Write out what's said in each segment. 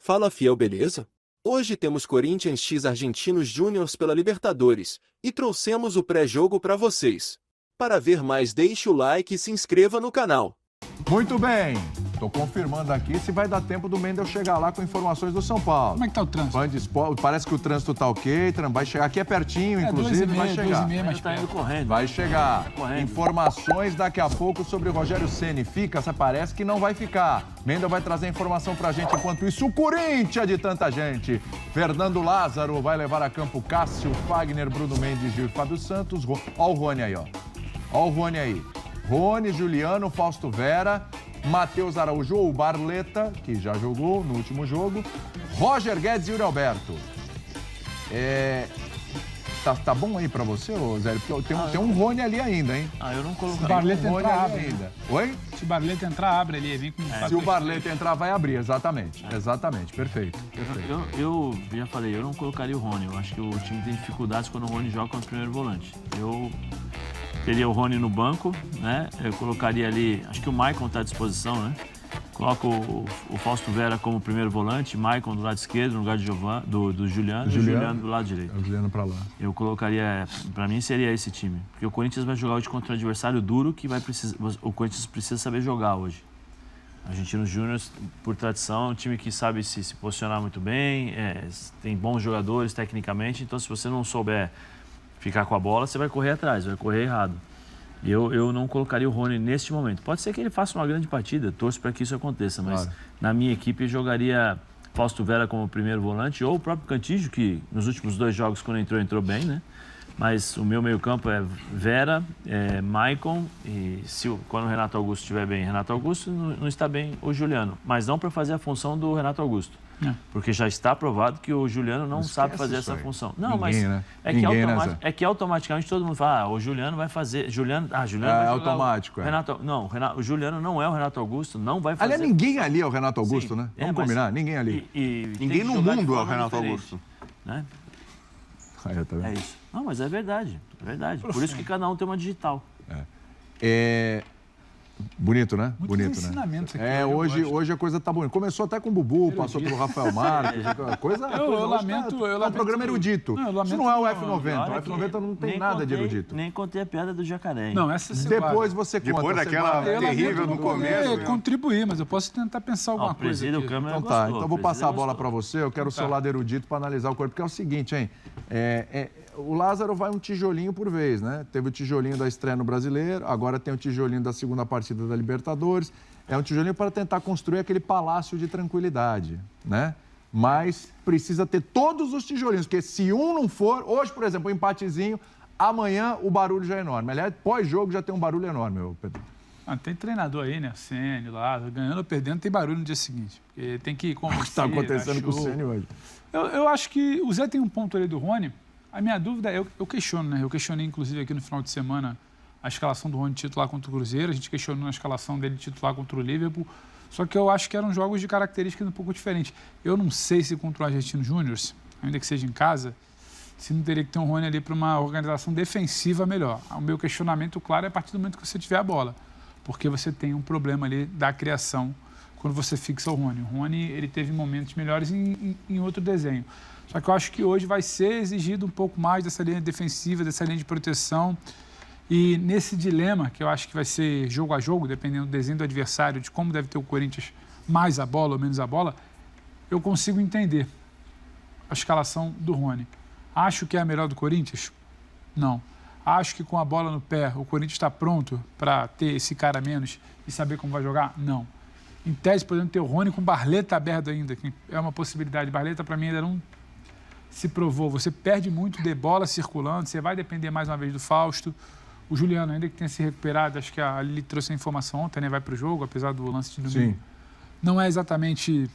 Fala fiel, beleza? Hoje temos Corinthians x Argentinos Júniors pela Libertadores e trouxemos o pré-jogo para vocês. Para ver mais, deixe o like e se inscreva no canal. Muito bem, estou confirmando aqui se vai dar tempo do Mendel chegar lá com informações do São Paulo. Como é que tá o trânsito? Band Esporte, parece que o trânsito tá ok, vai chegar aqui é pertinho, inclusive, vai chegar. 2h30, mas Tá indo correndo. Vai chegar. Correndo. Informações daqui a pouco sobre o Rogério Ceni. Fica, parece que não vai ficar. Mendel vai trazer informação pra gente. Enquanto isso, o Corinthians de tanta gente. Fernando Lázaro vai levar a campo Cássio, Fagner, Bruno Mendes, Gil e Fábio Santos. Ó o Rony aí, ó. Ó o Rony aí. Rony, Juliano, Fausto Vera, Matheus Araújo ou Barleta, que já jogou no último jogo, Roger Guedes e Yuri Alberto. Tá bom aí pra você, ô Zé? Porque tem um Rony ali ainda, hein? Eu não coloquei. Se o Barleta Rony entrar, ali abre. ainda. Oi? Se o Barleta entrar, abre ali. Vem com Se o Barleta entrar, vai abrir, exatamente. Exatamente, perfeito. Eu já falei, eu não colocaria o Rony. Eu acho que o time tem dificuldades quando o Rony joga como primeiro volante. Eu teria o Rony no banco, né? Eu colocaria ali, acho que o Maicon está à disposição, né? Coloco o Fausto Vera como primeiro volante, Maicon do lado esquerdo, no lugar de do Juliano, e o Juliano do lado direito. É o Juliano pra lá. Eu colocaria, para mim seria esse time. Porque o Corinthians vai jogar hoje contra um adversário duro que o Corinthians precisa saber jogar hoje. Argentinos Júniors, por tradição, é um time que sabe se posicionar muito bem, tem bons jogadores tecnicamente, então se você não souber ficar com a bola, você vai correr atrás, vai correr errado. Eu não colocaria o Rony neste momento. Pode ser que ele faça uma grande partida, torço para que isso aconteça, mas Claro. Na minha equipe jogaria Fausto Vera como primeiro volante ou o próprio Cantígio, que nos últimos 2 jogos, quando entrou bem, né? Mas o meu meio-campo é Vera, Maicon e quando o Renato Augusto estiver bem, Renato Augusto, não está bem o Juliano, mas não para fazer a função do Renato Augusto. Porque já está provado que o Juliano não sabe fazer essa função. Não, Ninguém, mas né? é que automaticamente todo mundo fala, o Juliano vai fazer. Juliano vai jogar automático, o Juliano não é o Renato Augusto, não vai fazer. Aliás, ninguém ali é o Renato Augusto, Sim, né? Vamos combinar, ninguém ali. Ninguém no mundo é o Renato Augusto. Né? Aí, tá vendo? É isso. Não, mas é verdade. É verdade. Por isso que cada um tem uma digital. Bonito, né? Muitos Bonito, ensinamentos né? aqui, Hoje a coisa tá bonita. Começou até com o Bubu, passou pelo Rafael Marques. A coisa Eu hoje lamento. É um programa erudito. Não, eu lamento Isso não é o não. F90. O F90 não tem nada de erudito. Nem contei a piada do jacaré. Não, essa você Depois você conta. Depois daquela você guarda. terrível no começo. Eu contribuir, mas eu posso tentar pensar alguma coisa presídio, aqui. o câmera Então tá, gostou, então eu vou o passar a presídio bola gostou. para você. Eu quero o seu lado erudito para analisar o corpo, porque é o seguinte, hein? O Lázaro vai um tijolinho por vez, né? Teve o tijolinho da estreia no Brasileiro, agora tem o tijolinho da segunda partida da Libertadores. É um tijolinho para tentar construir aquele palácio de tranquilidade, né? Mas precisa ter todos os tijolinhos, porque se um não for, hoje, por exemplo, um empatezinho, amanhã o barulho já é enorme. Aliás, pós-jogo já tem um barulho enorme, meu Pedro. Tem treinador aí, né? Ceni, lá, ganhando ou perdendo, tem barulho no dia seguinte. Porque tem que convencer, O que está acontecendo com o show. Ceni hoje? Eu acho que o Zé tem um ponto ali do Rony. A minha dúvida é, eu questiono, né? Eu questionei, inclusive, aqui no final de semana, a escalação do Rony titular contra o Cruzeiro. A gente questionou a escalação dele titular contra o Liverpool. Só que eu acho que eram jogos de características um pouco diferentes. Eu não sei se contra o Argentino Júnior, ainda que seja em casa, se não teria que ter um Rony ali para uma organização defensiva melhor. O meu questionamento, claro, é a partir do momento que você tiver a bola. Porque você tem um problema ali da criação quando você fixa o Rony. O Rony, ele teve momentos melhores em outro desenho. Só que eu acho que hoje vai ser exigido um pouco mais dessa linha defensiva, dessa linha de proteção. E nesse dilema, que eu acho que vai ser jogo a jogo, dependendo do desenho do adversário, de como deve ter o Corinthians mais a bola ou menos a bola, eu consigo entender a escalação do Rony. Acho que é a melhor do Corinthians? Não. Acho que com a bola no pé, o Corinthians está pronto para ter esse cara a menos e saber como vai jogar? Não. Em tese, podemos ter o Rony com Barleta aberto ainda, que é uma possibilidade. Barleta, para mim, ainda não se provou. Você perde muito de bola circulando, você vai depender mais uma vez do Fausto. O Juliano, ainda que tenha se recuperado, acho que a Lili trouxe a informação ontem, né? Vai para o jogo, apesar do lance de domingo. Sim. Não é exatamente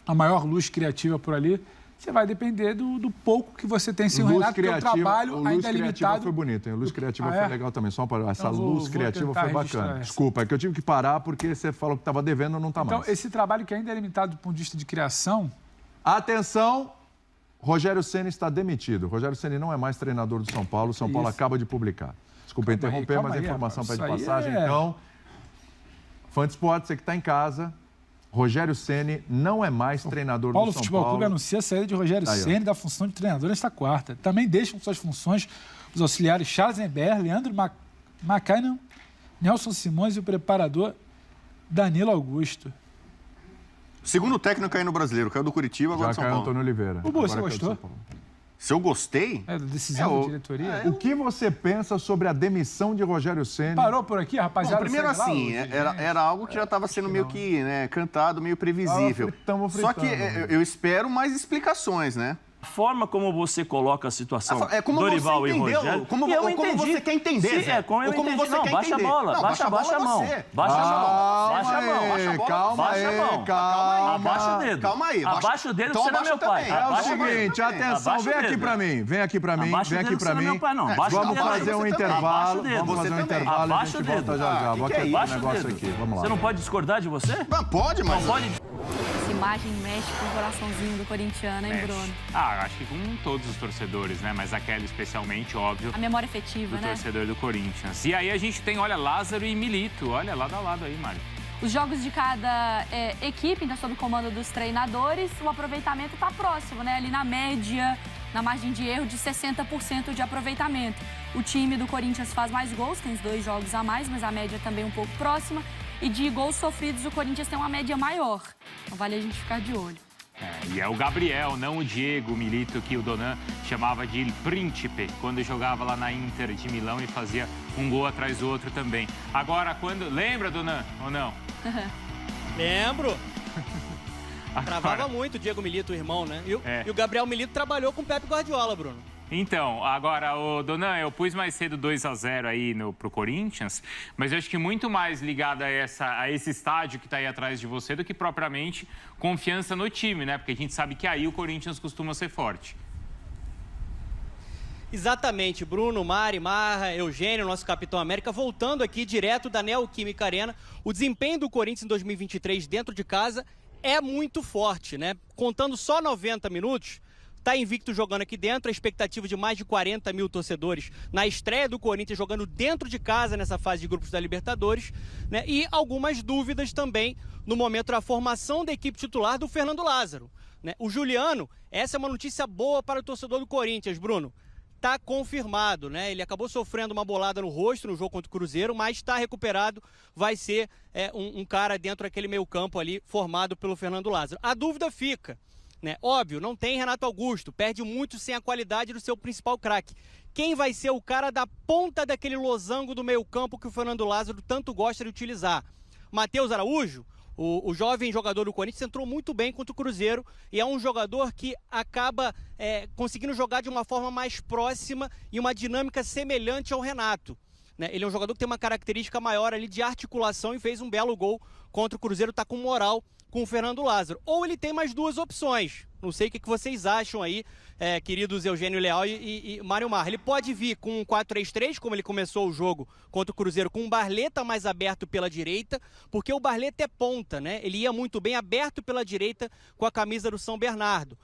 a maior luz criativa por ali. Você vai depender do pouco que você tem sem o Renato, porque o trabalho ainda é limitado. Foi bonito, hein? Luz criativa foi legal também. Só para essa Então, luz criativa foi bacana. Desculpa, é que eu tive que parar porque você falou que estava devendo, não está mais. Então, esse trabalho que ainda é limitado do ponto de vista de criação. Atenção! Rogério Ceni está demitido. Rogério Ceni não é mais treinador do São Paulo. O São Paulo acaba de publicar. Desculpa interromper, mas a informação para de passagem. Então, fã de esporte, você que está em casa, Rogério Ceni não é mais treinador Paulo do São Futebol Paulo. Clube anuncia a saída de Rogério Tá aí, ó. Ceni da função de treinador nesta quarta. Também deixam suas funções os auxiliares Charles Ember, Leandro Macanan, Nelson Simões e o preparador Danilo Augusto. Segundo técnico aí no Brasileiro, caiu do Curitiba, agora Já do São caiu Paulo. Antônio Oliveira. O Boa, você Agora caiu do gostou? São Paulo. Se eu gostei? É, da decisão da diretoria. O que você pensa sobre a demissão de Rogério Ceni? Parou por aqui, rapaziada? Bom, primeiro segue lá, assim, gente. era algo que já estava sendo meio que cantado, meio previsível. Tamo Só que fritando. eu espero mais explicações, né? A forma como você coloca a situação É como Dorival você e entendeu, Rogério... como E eu você entendi. quer entender, Sim, Zé. é como eu Ou como entendi. você Não, quer baixa a entender. bola, Não, baixa a bola mão. é Baixa você. a mão, baixa a mão. Baixa a mão. Abaixa o dedo. Calma aí. Abaixa o dedo, Então você não é abaixa meu pai. também. É o Abaixa seguinte, atenção, Abaixa vem o aqui dedo. pra mim, vem aqui pra mim, Abaixa vem o aqui dedo, pra você não é mim. meu pai, não. Abaixa o Vamos dedo. fazer um Você também. intervalo, Abaixa o dedo. vamos fazer um Você também. intervalo e a Abaixa gente o dedo. volta já já. Ah, Vou que é aqui isso? o Abaixa o negócio dedo. aqui, vamos lá. Você não pode discordar de você? Ah, pode, mas... Não pode. Essa imagem mexe com o coraçãozinho do corintiano, hein, Bruno? Ah, acho que com todos os torcedores, né? Mas aquela especialmente, óbvio, A memória efetiva, do né? torcedor do Corinthians. E aí a gente tem, olha, Lázaro e Milito. Olha, lado a lado aí, Mário. Os jogos de cada equipe, então, sob o comando dos treinadores, o aproveitamento está próximo, né? Ali na média, na margem de erro de 60% de aproveitamento. O time do Corinthians faz mais gols, tem 2 jogos a mais, mas a média também um pouco próxima. E de gols sofridos, o Corinthians tem uma média maior. Então vale a gente ficar de olho. E é o Gabriel, não o Diego Milito, que o Donan chamava de Il Príncipe, quando jogava lá na Inter de Milão e fazia um gol atrás do outro também. Agora, quando... Lembra, Donan, ou não? Lembro. Travava muito o Diego Milito, o irmão, né? E o Gabriel Milito trabalhou com o Pepe Guardiola, Bruno. Então, agora, o Donan, eu pus mais cedo 2-0 aí pro Corinthians, mas eu acho que muito mais ligado a esse estádio que está aí atrás de você do que propriamente confiança no time, né? Porque a gente sabe que aí o Corinthians costuma ser forte. Exatamente, Bruno, Mari, Marra, Eugênio, nosso capitão América, voltando aqui direto da Neoquímica Arena. O desempenho do Corinthians em 2023 dentro de casa é muito forte, né? Contando só 90 minutos, está invicto jogando aqui dentro, a expectativa de mais de 40 mil torcedores na estreia do Corinthians jogando dentro de casa nessa fase de grupos da Libertadores, né? E algumas dúvidas também no momento da formação da equipe titular do Fernando Lázaro, né? O Juliano, essa é uma notícia boa para o torcedor do Corinthians, Bruno. Está confirmado, né? Ele acabou sofrendo uma bolada no rosto no jogo contra o Cruzeiro, mas está recuperado, vai ser um cara dentro daquele meio campo ali formado pelo Fernando Lázaro. A dúvida fica, né? Óbvio, não tem Renato Augusto, perde muito sem a qualidade do seu principal craque. Quem vai ser o cara da ponta daquele losango do meio campo que o Fernando Lázaro tanto gosta de utilizar? Matheus Araújo? O jovem jogador do Corinthians entrou muito bem contra o Cruzeiro e é um jogador que acaba conseguindo jogar de uma forma mais próxima e uma dinâmica semelhante ao Renato, né? Ele é um jogador que tem uma característica maior ali de articulação e fez um belo gol contra o Cruzeiro, está com moral com o Fernando Lázaro. Ou ele tem mais 2 opções. Não sei o que vocês acham aí, queridos Eugênio Leal e Mário Marra. Ele pode vir com um 4-3-3, como ele começou o jogo contra o Cruzeiro, com um Barleta mais aberto pela direita, porque o Barleta é ponta, né? Ele ia muito bem aberto pela direita com a camisa do São Bernardo,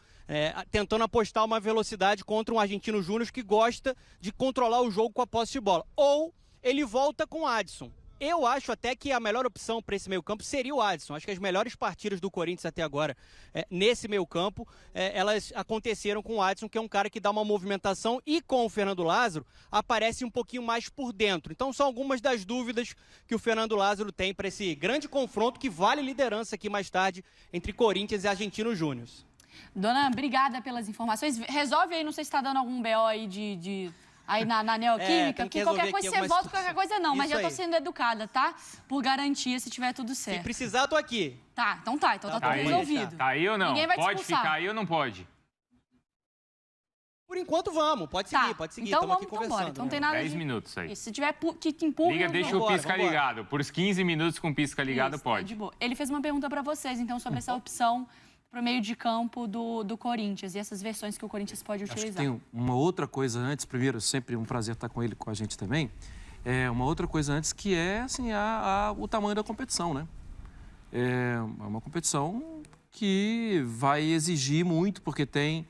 tentando apostar uma velocidade contra um argentino Júnior que gosta de controlar o jogo com a posse de bola. Ou ele volta com o Adson. Eu acho até que a melhor opção para esse meio-campo seria o Adson. Acho que as melhores partidas do Corinthians até agora, nesse meio-campo, elas aconteceram com o Adson, que é um cara que dá uma movimentação e com o Fernando Lázaro aparece um pouquinho mais por dentro. Então são algumas das dúvidas que o Fernando Lázaro tem para esse grande confronto que vale liderança aqui mais tarde entre Corinthians e Argentino Júnior. Dona, obrigada pelas informações. Resolve aí, não sei se está dando algum BO aí aí na Neoquímica, tem que porque qualquer resolver coisa aqui você algumas volta, qualquer coisa não, mas Isso já tô aí. sendo educada, tá? Por garantia, se tiver tudo certo. Se precisar, tô aqui. Tá, então tá tudo aí, resolvido. Tá aí ou não? Ninguém vai te Pode expulsar. ficar aí ou não pode? Por enquanto, vamos. Pode seguir, Tá, pode seguir. então Estamos vamos, aqui então bora. conversando. Então não né? tem nada 10 de... minutos aí. Isso, se tiver que te empurra... Liga, deixa o Vambora, pisca vambora. ligado. Por 15 minutos com pisca ligado, Isso, tá pode. de boa. Ele fez uma pergunta para vocês, então, sobre essa opção para o meio de campo do Corinthians e essas versões que o Corinthians pode Acho que utilizar. tem uma outra coisa antes. Primeiro, sempre um prazer estar com ele, com a gente também. Uma outra coisa antes que é assim, o tamanho da competição, né? É uma competição que vai exigir muito, porque tem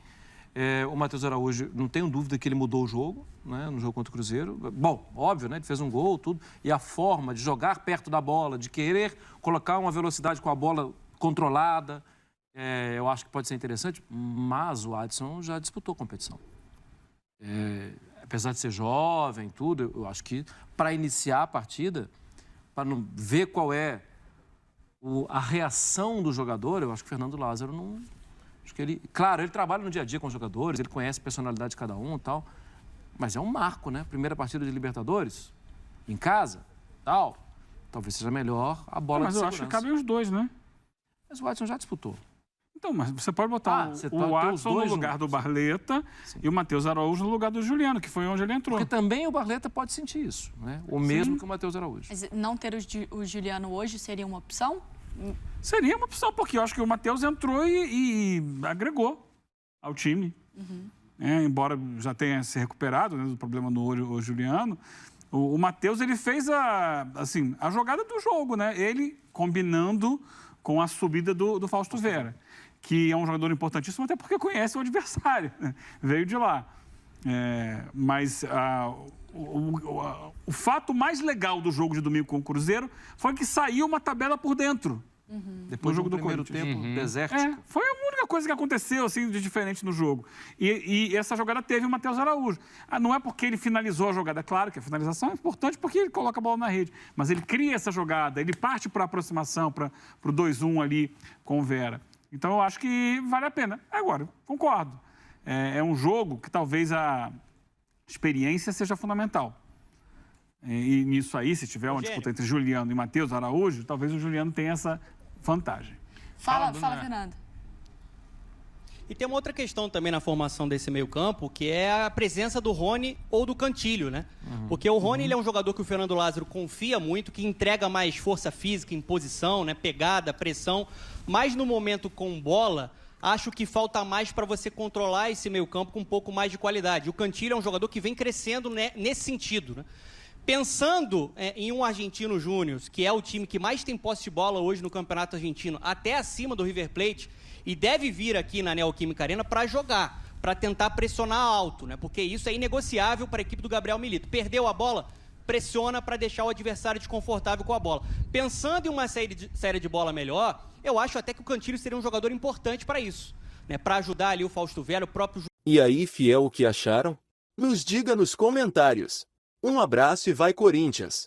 o Matheus Araújo, não tenho dúvida que ele mudou o jogo, né, no jogo contra o Cruzeiro. Bom, óbvio, né? Ele fez um gol, tudo. E a forma de jogar perto da bola, de querer colocar uma velocidade com a bola controlada. Eu acho que pode ser interessante, mas o Adson já disputou a competição. Apesar de ser jovem, tudo, eu acho que para iniciar a partida, para não ver qual é a reação do jogador, eu acho que o Fernando Lázaro não... Acho que ele, claro, ele trabalha no dia a dia com os jogadores, ele conhece a personalidade de cada um e tal, mas é um marco, né? Primeira partida de Libertadores, em casa, tal. Talvez seja melhor a bola de segurança. Mas eu acho que cabem os dois, né? Mas o Adson já disputou. Então, mas você pode botar o Adson no lugar do Barleta e o Matheus Araújo no lugar do Juliano, que foi onde ele entrou. Porque também o Barleta pode sentir isso, né? O mesmo que o Matheus Araújo. Mas não ter o Juliano hoje seria uma opção? Seria uma opção, porque eu acho que o Matheus entrou e agregou ao time. Embora já tenha se recuperado, né, do problema no olho, o Juliano, o Matheus, ele fez a jogada do jogo, né? Ele combinando com a subida do Fausto Vera, que é um jogador importantíssimo até porque conhece o adversário, né? Veio de lá. Mas o fato mais legal do jogo de domingo com o Cruzeiro foi que saiu uma tabela por dentro. Depois do jogo do primeiro tempo, desértico. Foi a única coisa que aconteceu assim, de diferente no jogo. E essa jogada teve o Matheus Araújo. Não é porque ele finalizou a jogada, claro que a finalização é importante porque ele coloca a bola na rede, mas ele cria essa jogada, ele parte para a aproximação, para o 2-1 ali com o Vera. Então eu acho que vale a pena. Agora, concordo. É um jogo que talvez a experiência seja fundamental. E nisso aí, se tiver uma disputa entre Juliano e Matheus Araújo, talvez o Juliano tenha essa vantagem. Fala, Fernando. E tem uma outra questão também na formação desse meio-campo, que é a presença do Rony ou do Cantilho, né? Porque o Rony ele é um jogador que o Fernando Lázaro confia muito, que entrega mais força física, imposição, né? Pegada, pressão. Mas no momento com bola, acho que falta mais para você controlar esse meio-campo com um pouco mais de qualidade. O Cantilho é um jogador que vem crescendo, né, nesse sentido, né? Pensando em um Argentino Júnior, que é o time que mais tem posse de bola hoje no Campeonato Argentino, até acima do River Plate, e deve vir aqui na Neoquímica Arena para jogar, para tentar pressionar alto, né? Porque isso é inegociável para a equipe do Gabriel Milito. Perdeu a bola, pressiona para deixar o adversário desconfortável com a bola. Pensando em uma série de bola melhor, eu acho até que o Cantilho seria um jogador importante para isso, né? Para ajudar ali o Fausto Vera, o próprio... E aí, fiel, o que acharam? Nos diga nos comentários. Um abraço e vai Corinthians!